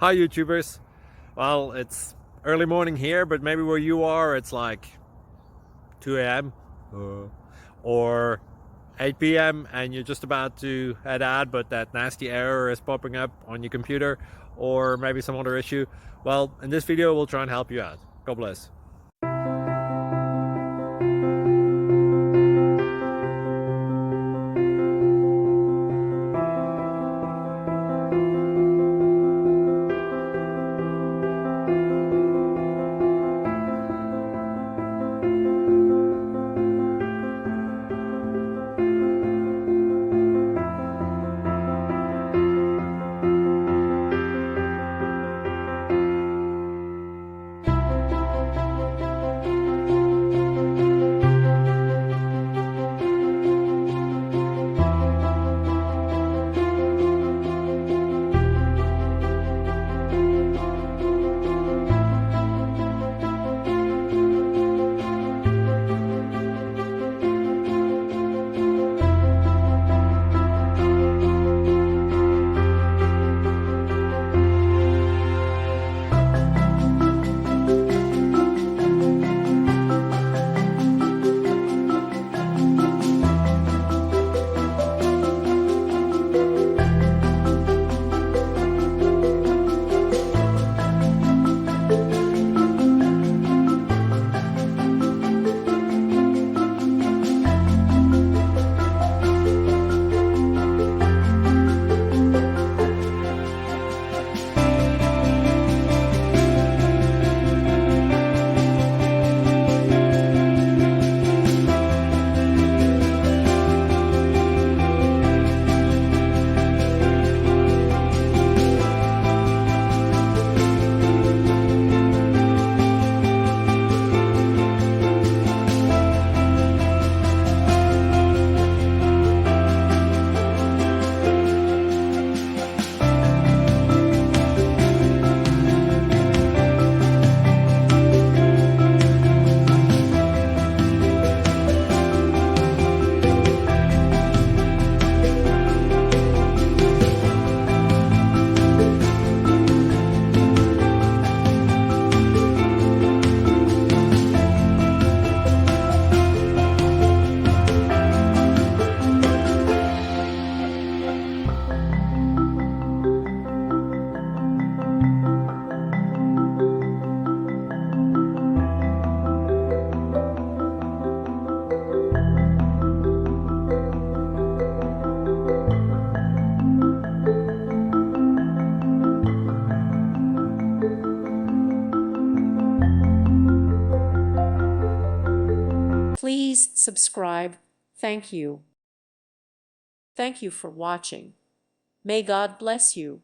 Hi YouTubers. Well, it's early morning here, but maybe where you are it's like 2 a.m. or 8 p.m. and you're just about to head out, but that nasty error is popping up on your computer, or maybe some other issue. Well, in this video we'll try and help you out. God bless. Please subscribe. Thank you. Thank you for watching. May God bless you.